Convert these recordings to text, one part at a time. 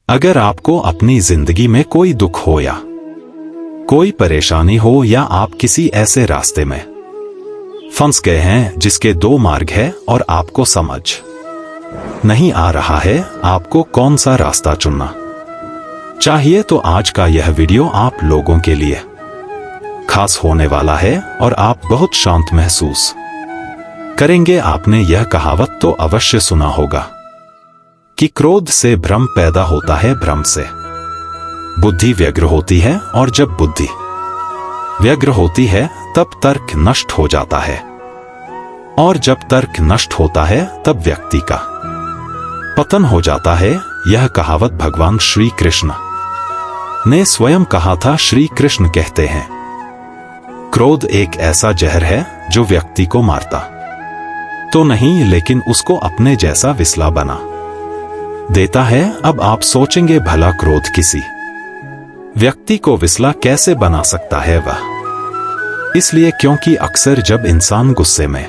अगर आपको अपनी जिंदगी में कोई दुख हो या कोई परेशानी हो या आप किसी ऐसे रास्ते में फंस गए हैं जिसके दो मार्ग है और आपको समझ नहीं आ रहा है आपको कौन सा रास्ता चुनना चाहिए, तो आज का यह वीडियो आप लोगों के लिए खास होने वाला है और आप बहुत शांत महसूस करेंगे। आपने यह कहावत तो अवश्य सुना होगा कि क्रोध से भ्रम पैदा होता है, भ्रम से बुद्धि व्यग्र होती है और जब बुद्धि व्यग्र होती है तब तर्क नष्ट हो जाता है और जब तर्क नष्ट होता है तब व्यक्ति का पतन हो जाता है। यह कहावत भगवान श्री कृष्ण ने स्वयं कहा था। श्री कृष्ण कहते हैं, क्रोध एक ऐसा जहर है जो व्यक्ति को मारता तो नहीं लेकिन उसको अपने जैसा विसला बना देता है। अब आप सोचेंगे भला क्रोध किसी व्यक्ति को विसला कैसे बना सकता है? वह इसलिए क्योंकि अक्सर जब इंसान गुस्से में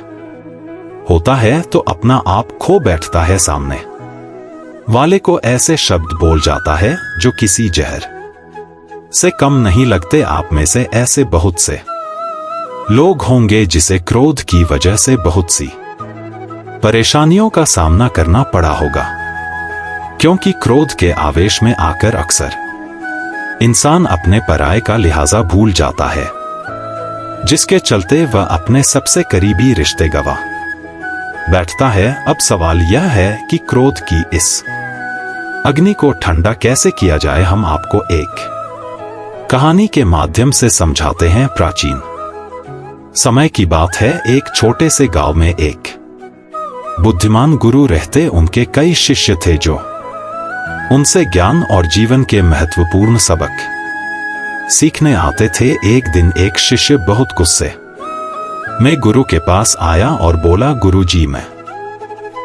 होता है तो अपना आप खो बैठता है, सामने वाले को ऐसे शब्द बोल जाता है जो किसी जहर से कम नहीं लगते। आप में से ऐसे बहुत से लोग होंगे जिसे क्रोध की वजह से बहुत सी परेशानियों का सामना करना पड़ा होगा, क्योंकि क्रोध के आवेश में आकर अक्सर इंसान अपने पराये का लिहाजा भूल जाता है, जिसके चलते वह अपने सबसे करीबी रिश्ते गवा बैठता है। अब सवाल यह है कि क्रोध की इस अग्नि को ठंडा कैसे किया जाए। हम आपको एक कहानी के माध्यम से समझाते हैं। प्राचीन समय की बात है, एक छोटे से गांव में एक बुद्धिमान गुरु रहते। उनके कई शिष्य थे जो उनसे ज्ञान और जीवन के महत्वपूर्ण सबक सीखने आते थे। एक दिन एक शिष्य बहुत गुस्से में गुरु के पास आया और बोला, गुरु जी, मैं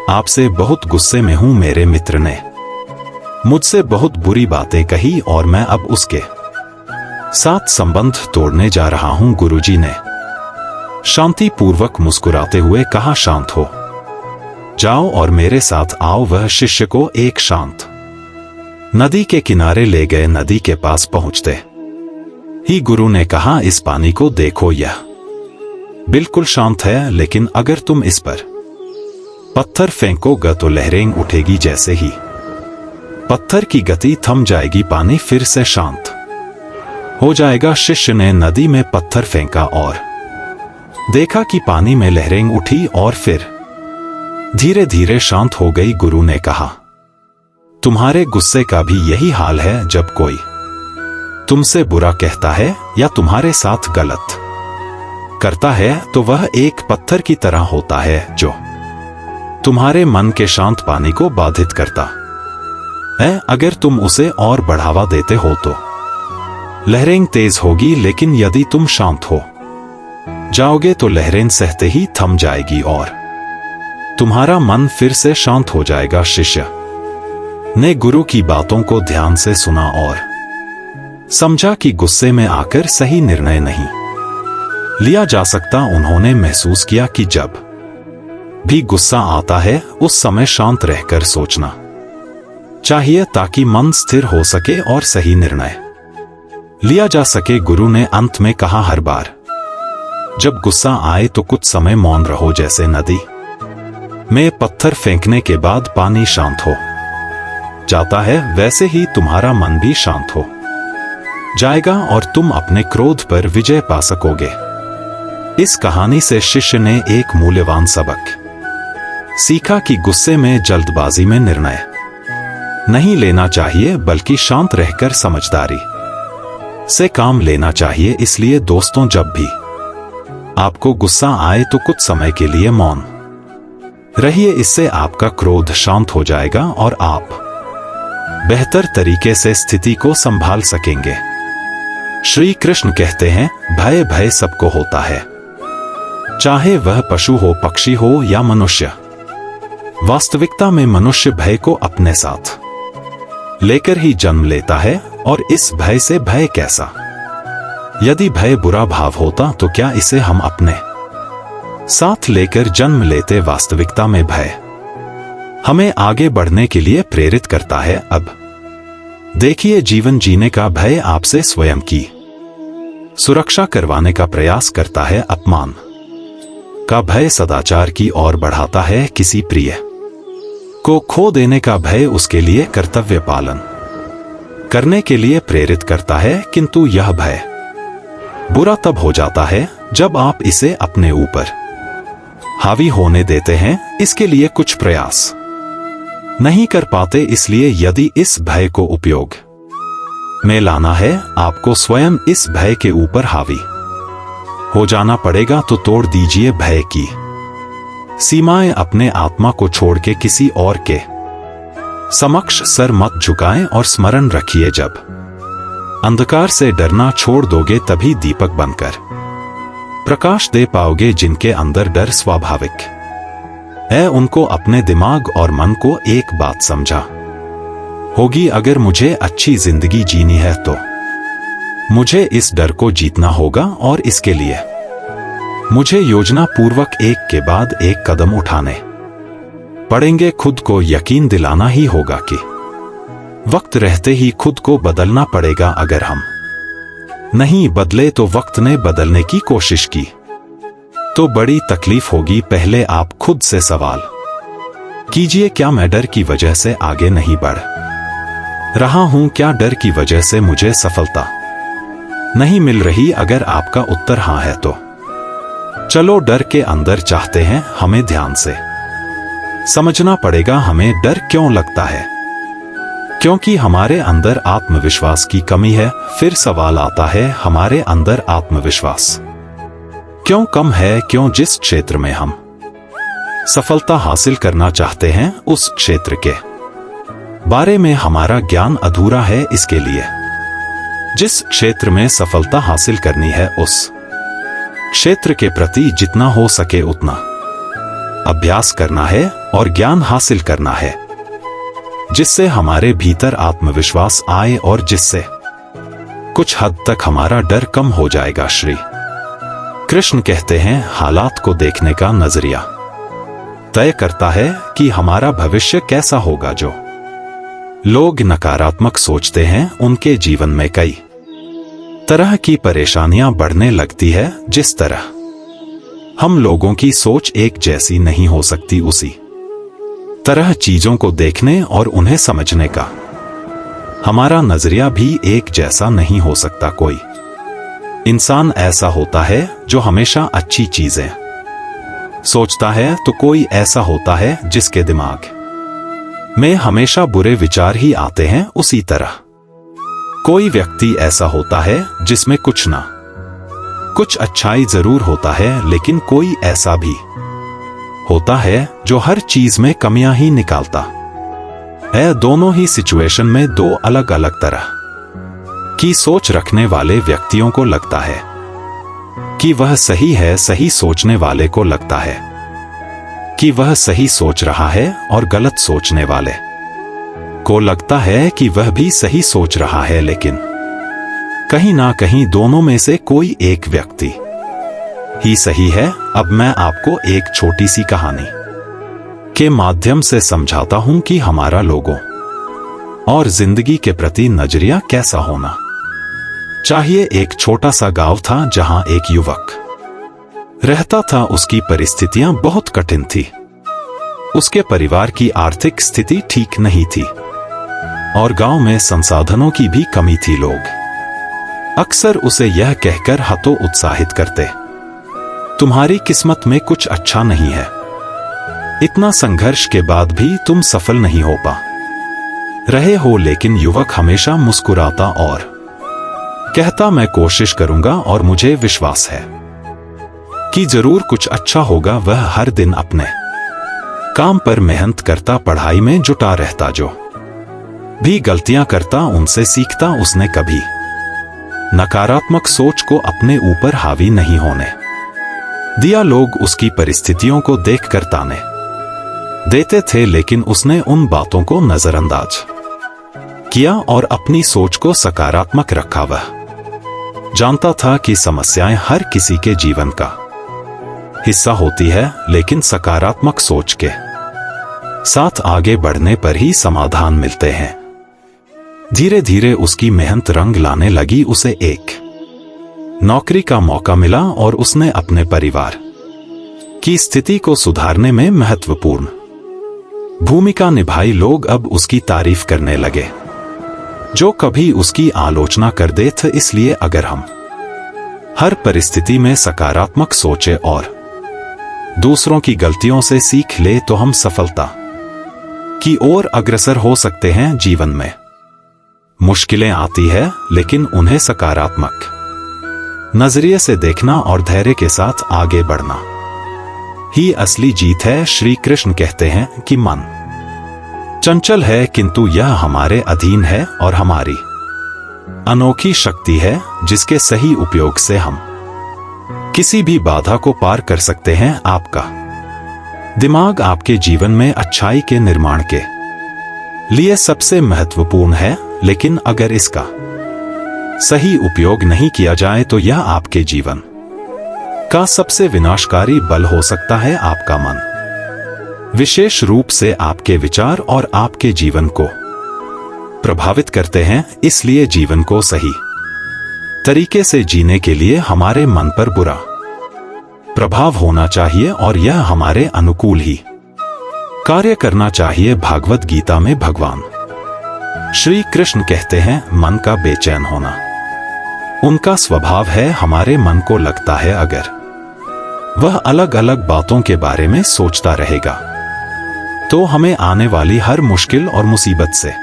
आपसे बहुत गुस्से में हूं। मेरे मित्र ने मुझसे बहुत बुरी बातें कही और मैं अब उसके साथ संबंध तोड़ने जा रहा हूं। गुरुजी ने शांति पूर्वक मुस्कुराते हुए कहा, शांत हो जाओ और मेरे साथ आओ। वह शिष्य को एक शांत नदी के किनारे ले गए। नदी के पास पहुंचते ही गुरु ने कहा, इस पानी को देखो, यह बिल्कुल शांत है, लेकिन अगर तुम इस पर पत्थर फेंकोगे तो लहरें उठेगी। जैसे ही पत्थर की गति थम जाएगी पानी फिर से शांत हो जाएगा। शिष्य ने नदी में पत्थर फेंका और देखा कि पानी में लहरें उठी और फिर धीरे धीरे शांत हो गई। गुरु ने कहा, तुम्हारे गुस्से का भी यही हाल है। जब कोई तुमसे बुरा कहता है या तुम्हारे साथ गलत करता है तो वह एक पत्थर की तरह होता है जो तुम्हारे मन के शांत पानी को बाधित करता है। अगर तुम उसे और बढ़ावा देते हो तो लहरें तेज होगी, लेकिन यदि तुम शांत हो जाओगे तो लहरें सहते ही थम जाएगी और तुम्हारा मन फिर से शांत हो जाएगा। शिष्य ने गुरु की बातों को ध्यान से सुना और समझा कि गुस्से में आकर सही निर्णय नहीं लिया जा सकता। उन्होंने महसूस किया कि जब भी गुस्सा आता है उस समय शांत रहकर सोचना चाहिए ताकि मन स्थिर हो सके और सही निर्णय लिया जा सके। गुरु ने अंत में कहा, हर बार जब गुस्सा आए तो कुछ समय मौन रहो। जैसे नदी में पत्थर फेंकने के बाद पानी शांत हो जाता है, वैसे ही तुम्हारा मन भी शांत हो जाएगा और तुम अपने क्रोध पर विजय पा सकोगे। इस कहानी से शिष्य ने एक मूल्यवान सबक सीखा कि गुस्से में जल्दबाजी में निर्णय नहीं लेना चाहिए, बल्कि शांत रहकर समझदारी से काम लेना चाहिए। इसलिए दोस्तों, जब भी आपको गुस्सा आए तो कुछ समय के लिए मौन रहिए। इससे आपका क्रोध शांत हो जाएगा और आप बेहतर तरीके से स्थिति को संभाल सकेंगे। श्री कृष्ण कहते हैं, भय भय सबको होता है, चाहे वह पशु हो, पक्षी हो या मनुष्य। वास्तविकता में मनुष्य भय को अपने साथ लेकर ही जन्म लेता है। और इस भय से भय कैसा? यदि भय बुरा भाव होता तो क्या इसे हम अपने साथ लेकर जन्म लेते? वास्तविकता में भय हमें आगे बढ़ने के लिए प्रेरित करता है। अब देखिए, जीवन जीने का भय आपसे स्वयं की सुरक्षा करवाने का प्रयास करता है, अपमान का भय सदाचार की ओर बढ़ाता है, किसी प्रिय को खो देने का भय उसके लिए कर्तव्य पालन करने के लिए प्रेरित करता है, किंतु यह भय बुरा तब हो जाता है जब आप इसे अपने ऊपर हावी होने देते हैं, इसके लिए कुछ प्रयास नहीं कर पाते। इसलिए यदि इस भय को उपयोग में लाना है, आपको स्वयं इस भय के ऊपर हावी हो जाना पड़ेगा। तो तोड़ दीजिए भय की सीमाएं, अपने आत्मा को छोड़ के किसी और के समक्ष सर मत झुकाएं और स्मरण रखिए, जब अंधकार से डरना छोड़ दोगे तभी दीपक बनकर प्रकाश दे पाओगे। जिनके अंदर डर स्वाभाविक है, उनको अपने दिमाग और मन को एक बात समझा होगी, अगर मुझे अच्छी जिंदगी जीनी है तो मुझे इस डर को जीतना होगा, और इसके लिए मुझे योजना पूर्वक एक के बाद एक कदम उठाने पड़ेंगे। खुद को यकीन दिलाना ही होगा कि वक्त रहते ही खुद को बदलना पड़ेगा। अगर हम नहीं बदले तो वक्त ने बदलने की कोशिश की तो बड़ी तकलीफ होगी। पहले आप खुद से सवाल कीजिए, क्या मैं डर की वजह से आगे नहीं बढ़ रहा हूं? क्या डर की वजह से मुझे सफलता नहीं मिल रही? अगर आपका उत्तर हां है तो चलो डर के अंदर चाहते हैं। हमें ध्यान से समझना पड़ेगा हमें डर क्यों लगता है, क्योंकि हमारे अंदर आत्मविश्वास की कमी है। फिर सवाल आता है, हमारे अंदर आत्मविश्वास क्यों कम है? क्यों जिस क्षेत्र में हम सफलता हासिल करना चाहते हैं, उस क्षेत्र के बारे में हमारा ज्ञान अधूरा है। इसके लिए जिस क्षेत्र में सफलता हासिल करनी है, उस क्षेत्र के प्रति जितना हो सके उतना अभ्यास करना है और ज्ञान हासिल करना है, जिससे हमारे भीतर आत्मविश्वास आए और जिससे कुछ हद तक हमारा डर कम हो जाएगा। श्री कृष्ण कहते हैं, हालात को देखने का नजरिया तय करता है कि हमारा भविष्य कैसा होगा। जो लोग नकारात्मक सोचते हैं, उनके जीवन में कई तरह की परेशानियां बढ़ने लगती है। जिस तरह हम लोगों की सोच एक जैसी नहीं हो सकती, उसी तरह चीजों को देखने और उन्हें समझने का हमारा नजरिया भी एक जैसा नहीं हो सकता। कोई इंसान ऐसा होता है जो हमेशा अच्छी चीजें सोचता है, तो कोई ऐसा होता है जिसके दिमाग में हमेशा बुरे विचार ही आते हैं। उसी तरह कोई व्यक्ति ऐसा होता है जिसमें कुछ ना कुछ अच्छाई जरूर होता है, लेकिन कोई ऐसा भी होता है जो हर चीज में कमियां ही निकालता है। दोनों ही सिचुएशन में दो अलग अलग तरह की सोच रखने वाले व्यक्तियों को लगता है कि वह सही है, सही सोचने वाले को लगता है कि वह सही सोच रहा है, और गलत सोचने वाले को लगता है कि वह भी सही सोच रहा है। लेकिन कहीं ना कहीं दोनों में से कोई एक व्यक्ति ही सही है। अब मैं आपको एक छोटी सी कहानी के माध्यम से समझाता हूं कि हमारा लोगों और जिंदगी के प्रति नजरिया कैसा होना चाहिए। एक छोटा सा गांव था जहां एक युवक रहता था। उसकी परिस्थितियां बहुत कठिन थी। उसके परिवार की आर्थिक स्थिति ठीक नहीं थी और गांव में संसाधनों की भी कमी थी। लोग अक्सर उसे यह कहकर हतोत्साहित करते, तुम्हारी किस्मत में कुछ अच्छा नहीं है, इतना संघर्ष के बाद भी तुम सफल नहीं हो पा रहे हो। लेकिन युवक हमेशा मुस्कुराता और कहता, मैं कोशिश करूंगा और मुझे विश्वास है कि जरूर कुछ अच्छा होगा। वह हर दिन अपने काम पर मेहनत करता, पढ़ाई में जुटा रहता, जो भी गलतियां करता उनसे सीखता। उसने कभी नकारात्मक सोच को अपने ऊपर हावी नहीं होने दिया। लोग उसकी परिस्थितियों को देखकर ताने देते थे, लेकिन उसने उन बातों को नजरअंदाज किया और अपनी सोच को सकारात्मक रखा। वह जानता था कि समस्याएं हर किसी के जीवन का हिस्सा होती है, लेकिन सकारात्मक सोच के साथ आगे बढ़ने पर ही समाधान मिलते हैं। धीरे धीरे उसकी मेहनत रंग लाने लगी। उसे एक नौकरी का मौका मिला और उसने अपने परिवार की स्थिति को सुधारने में महत्वपूर्ण भूमिका निभाई। लोग अब उसकी तारीफ करने लगे, जो कभी उसकी आलोचना करते थे। इसलिए अगर हम हर परिस्थिति में सकारात्मक सोचे और दूसरों की गलतियों से सीख ले तो हम सफलता की ओर अग्रसर हो सकते हैं। जीवन में मुश्किलें आती है, लेकिन उन्हें सकारात्मक नजरिए से देखना और धैर्य के साथ आगे बढ़ना ही असली जीत है। श्री कृष्ण कहते हैं कि मन चंचल है, किंतु यह हमारे अधीन है और हमारी अनोखी शक्ति है, जिसके सही उपयोग से हम किसी भी बाधा को पार कर सकते हैं। आपका दिमाग आपके जीवन में अच्छाई के निर्माण के लिए सबसे महत्वपूर्ण है, लेकिन अगर इसका सही उपयोग नहीं किया जाए तो यह आपके जीवन का सबसे विनाशकारी बल हो सकता है। आपका मन विशेष रूप से आपके विचार और आपके जीवन को प्रभावित करते हैं। इसलिए जीवन को सही तरीके से जीने के लिए हमारे मन पर बुरा प्रभाव होना चाहिए और यह हमारे अनुकूल ही कार्य करना चाहिए। भागवत गीता में भगवान श्री कृष्ण कहते हैं, मन का बेचैन होना उनका स्वभाव है। हमारे मन को लगता है अगर वह अलग अलग बातों के बारे में सोचता रहेगा तो हमें आने वाली हर मुश्किल और मुसीबत से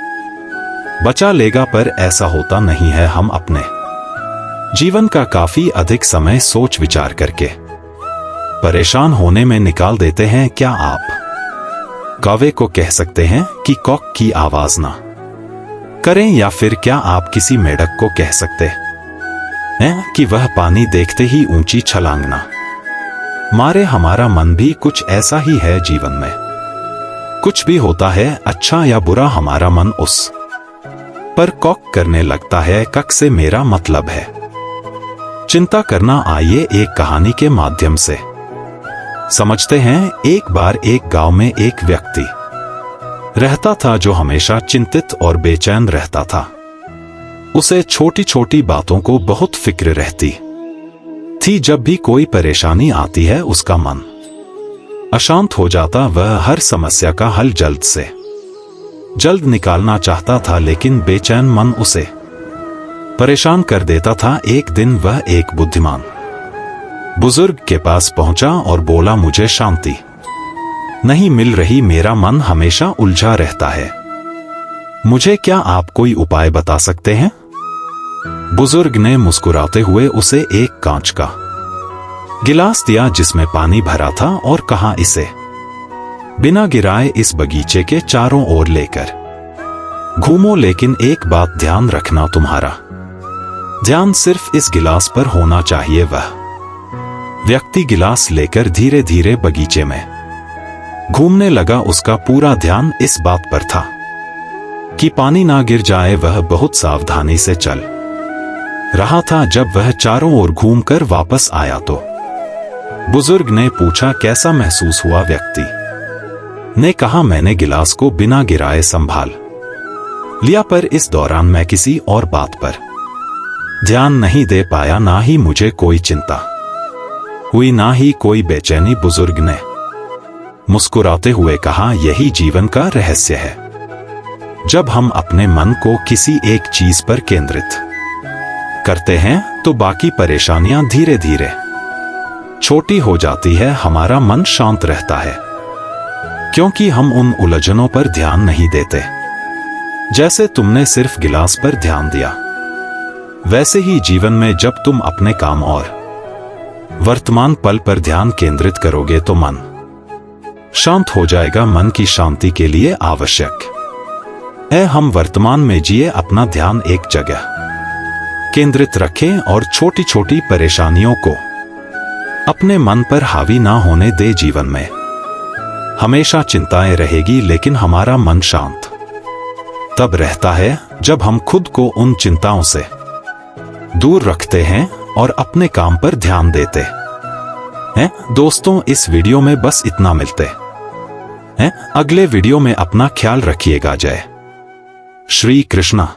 बचा लेगा, पर ऐसा होता नहीं है। हम अपने जीवन का काफी अधिक समय सोच विचार करके परेशान होने में निकाल देते हैं। क्या आप कौवे को कह सकते हैं कि कॉक की आवाज ना करें, या फिर क्या आप किसी मेढक को कह सकते हैं कि वह पानी देखते ही ऊंची छलांग ना मारे? हमारा मन भी कुछ ऐसा ही है। जीवन में कुछ भी होता है, अच्छा या बुरा, हमारा मन उस पर कॉक करने लगता है। कक से मेरा मतलब है चिंता करना। आइए एक कहानी के माध्यम से समझते हैं। एक बार एक गांव में एक व्यक्ति रहता था जो हमेशा चिंतित और बेचैन रहता था। उसे छोटी छोटी बातों को बहुत फिक्र रहती थी। जब भी कोई परेशानी आती है उसका मन अशांत हो जाता। वह हर समस्या का हल जल्द से जल्द निकालना चाहता था, लेकिन बेचैन मन उसे परेशान कर देता था। एक दिन वह एक बुद्धिमान बुजुर्ग के पास पहुंचा और बोला, मुझे शांति नहीं मिल रही, मेरा मन हमेशा उलझा रहता है, मुझे क्या आप कोई उपाय बता सकते हैं? बुजुर्ग ने मुस्कुराते हुए उसे एक कांच का गिलास दिया जिसमें पानी भरा था और कहा, इसे बिना गिराए इस बगीचे के चारों ओर लेकर घूमो, लेकिन एक बात ध्यान रखना, तुम्हारा ध्यान सिर्फ इस गिलास पर होना चाहिए। वह व्यक्ति गिलास लेकर धीरे धीरे बगीचे में घूमने लगा। उसका पूरा ध्यान इस बात पर था कि पानी ना गिर जाए। वह बहुत सावधानी से चल रहा था। जब वह चारों ओर घूमकर वापस आया तो बुजुर्ग ने पूछा, कैसा महसूस हुआ? व्यक्ति ने कहा, मैंने गिलास को बिना गिराए संभाल लिया, पर इस दौरान मैं किसी और बात पर ध्यान नहीं दे पाया। ना ही मुझे कोई चिंता हुई, ना ही कोई बेचैनी। बुजुर्ग ने मुस्कुराते हुए कहा, यही जीवन का रहस्य है। जब हम अपने मन को किसी एक चीज पर केंद्रित करते हैं तो बाकी परेशानियां धीरे धीरे छोटी हो जाती है। हमारा मन शांत रहता है क्योंकि हम उन उलझनों पर ध्यान नहीं देते। जैसे तुमने सिर्फ गिलास पर ध्यान दिया, वैसे ही जीवन में जब तुम अपने काम और वर्तमान पल पर ध्यान केंद्रित करोगे तो मन शांत हो जाएगा। मन की शांति के लिए आवश्यक है हम वर्तमान में जिए, अपना ध्यान एक जगह केंद्रित रखें और छोटी छोटी परेशानियों को अपने मन पर हावी ना होने दे। जीवन में हमेशा चिंताएं रहेगी, लेकिन हमारा मन शांत तब रहता है जब हम खुद को उन चिंताओं से दूर रखते हैं और अपने काम पर ध्यान देते हैं। दोस्तों, इस वीडियो में बस इतना। मिलते हैं अगले वीडियो में। अपना ख्याल रखिएगा। जय श्री कृष्णा।